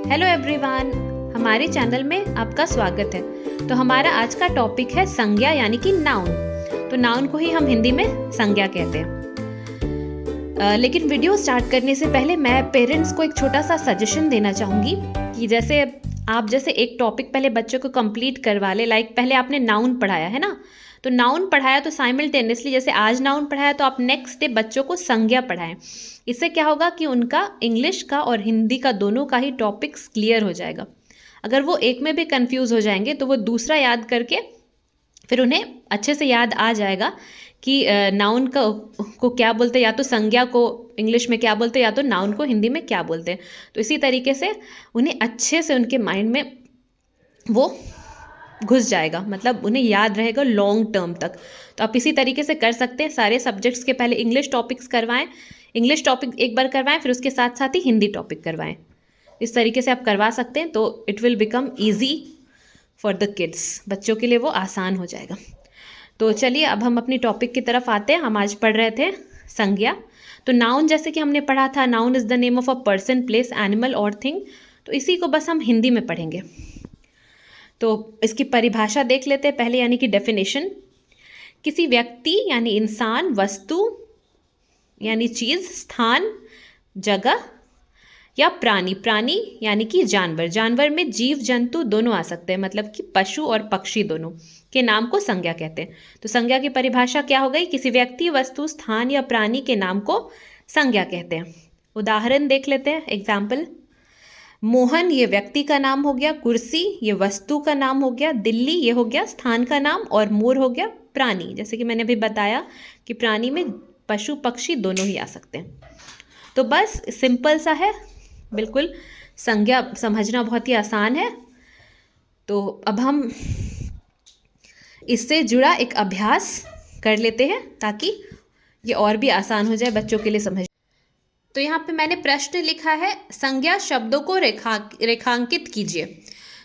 Hello everyone, हमारे channel में आपका स्वागत है। तो हमारा आज का टॉपिक है संज्ञा यानी कि नाउन। तो नाउन को ही हम हिंदी में संज्ञा कहते हैं। लेकिन वीडियो स्टार्ट करने से पहले मैं पेरेंट्स को एक छोटा सा सजेशन देना चाहूँगी कि जैसे एक टॉपिक पहले बच्चों को कंप्लीट करवा ले। लाइक पहले आपने नाउन पढ़ाया है ना, तो नाउन पढ़ाया तो साइमल्टेनियसली जैसे आज नाउन पढ़ाया तो आप नेक्स्ट डे बच्चों को संज्ञा पढ़ाएं। इससे क्या होगा कि उनका इंग्लिश का और हिंदी का दोनों का ही टॉपिक्स क्लियर हो जाएगा। अगर वो एक में भी कंफ्यूज हो जाएंगे तो वो दूसरा याद करके फिर उन्हें अच्छे से याद आ जाएगा कि नाउन को क्या बोलते हैं, या तो संज्ञा को इंग्लिश में क्या बोलते हैं, या तो नाउन को हिंदी में क्या बोलते हैं। तो इसी तरीके से उन्हें अच्छे से उनके माइंड में वो घुस जाएगा, मतलब उन्हें याद रहेगा लॉन्ग टर्म तक। तो आप इसी तरीके से कर सकते हैं। सारे सब्जेक्ट्स के पहले इंग्लिश टॉपिक्स करवाएं, इंग्लिश टॉपिक एक बार करवाएं, फिर उसके साथ साथ ही हिंदी टॉपिक करवाएं। इस तरीके से आप करवा सकते हैं तो it will become easy for the kids. बच्चों के लिए वो आसान हो जाएगा। तो चलिए अब हम अपनी टॉपिक की तरफ आते हैं। हम आज पढ़ रहे थे संज्ञा। तो नाउन जैसे कि हमने पढ़ा था, noun is the name of a person, place, animal और थिंग। तो इसी को बस हम हिंदी में पढ़ेंगे। तो इसकी परिभाषा देख लेते हैं पहले, यानी कि डेफिनेशन। किसी व्यक्ति यानी इंसान, वस्तु यानी चीज़, स्थान, जगह या प्राणी यानी कि जानवर। जानवर में जीव जंतु दोनों आ सकते हैं, मतलब कि पशु और पक्षी दोनों के नाम को संज्ञा कहते हैं। तो संज्ञा की परिभाषा क्या हो गई? किसी व्यक्ति, वस्तु, स्थान या प्राणी के नाम को संज्ञा कहते हैं। उदाहरण देख लेते हैं, एग्जाम्पल। मोहन ये व्यक्ति का नाम हो गया, कुर्सी ये वस्तु का नाम हो गया, दिल्ली ये हो गया स्थान का नाम, और मोर हो गया प्राणी। जैसे कि मैंने अभी बताया कि प्राणी में पशु पक्षी दोनों ही आ सकते हैं। तो बस सिंपल सा है, बिल्कुल संज्ञा समझना बहुत ही आसान है। तो अब हम इससे जुड़ा एक अभ्यास कर लेते हैं ताकि ये और भी आसान हो जाए बच्चों के लिए समझ। तो यहाँ पे मैंने प्रश्न लिखा है, संज्ञा शब्दों को रेखांकित कीजिए।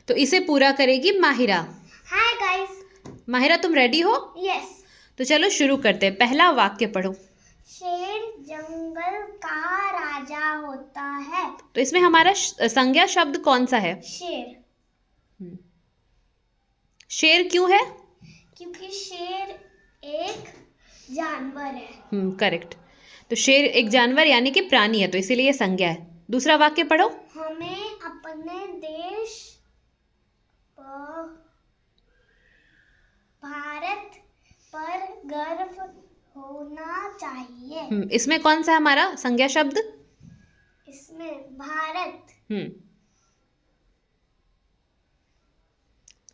तो इसे पूरा करेगी माहिरा। Hi guys. माहिरा तुम रेडी हो? यस। तो चलो शुरू करते हैं। पहला वाक्य पढ़ो। शेर जंगल का राजा होता है। तो इसमें हमारा संज्ञा शब्द कौन सा है? शेर। शेर क्यों है? क्योंकि शेर एक जानवर है। करेक्ट। तो शेर एक जानवर यानी कि प्राणी है, तो इसीलिए संज्ञा है। दूसरा वाक्य पढ़ो। हमें अपने देश भारत पर गर्व होना चाहिए। इसमें कौन सा है हमारा संज्ञा शब्द? इसमें भारत।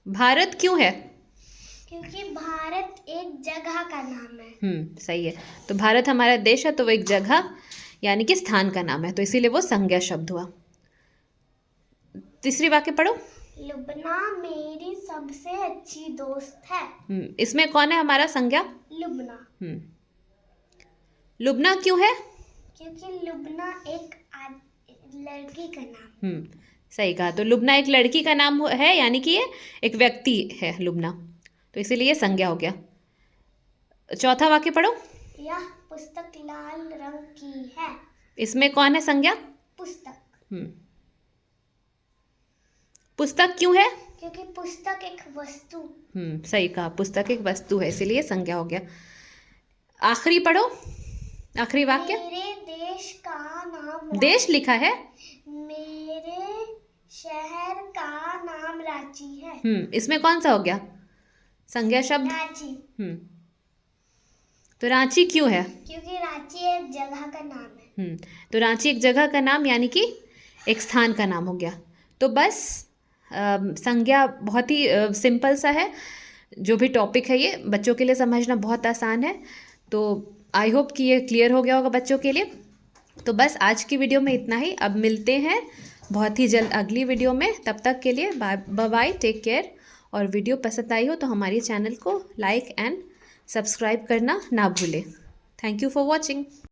भारत क्यों है? क्योंकि भारत एक जगह का नाम है। सही है। तो भारत हमारा देश है, तो वो एक जगह यानी कि स्थान का नाम है, तो इसीलिए वो संज्ञा शब्द हुआ। तीसरी वाक्य पढ़ो। लुबना मेरी सबसे अच्छी दोस्त है। इसमें कौन है हमारा संज्ञा? लुबना। लुबना क्यों है? क्योंकि लुबना एक लड़की का नाम। सही कहा। तो लुबना एक लड़की का नाम है, यानी कि ये एक व्यक्ति है लुबना, तो इसीलिए संज्ञा हो गया। चौथा वाक्य पढ़ो। यह पुस्तक लाल रंग की है। इसमें कौन है संज्ञा? पुस्तक। पुस्तक क्यों है? क्योंकि पुस्तक एक वस्तु। सही कहा, पुस्तक एक वस्तु है, इसीलिए संज्ञा हो गया। आखिरी पढ़ो, आखिरी वाक्य। मेरे देश का नाम देश लिखा है। मेरे शहर का नाम रांची है। इसमें कौन सा हो गया संज्ञा शब्द? रांची। तो रांची क्यों है? क्योंकि रांची एक जगह का नाम है। तो रांची एक जगह का नाम यानी कि एक स्थान का नाम हो गया। तो बस संज्ञा बहुत ही सिंपल सा है। जो भी टॉपिक है ये बच्चों के लिए समझना बहुत आसान है। तो आई होप कि ये क्लियर हो गया होगा बच्चों के लिए। तो बस आज की वीडियो में इतना ही। अब मिलते हैं बहुत ही जल्द अगली वीडियो में। तब तक के लिए बाय बाय, टेक केयर। और वीडियो पसंद आई हो तो हमारे चैनल को लाइक एंड सब्सक्राइब करना ना भूलें। Thank you for watching.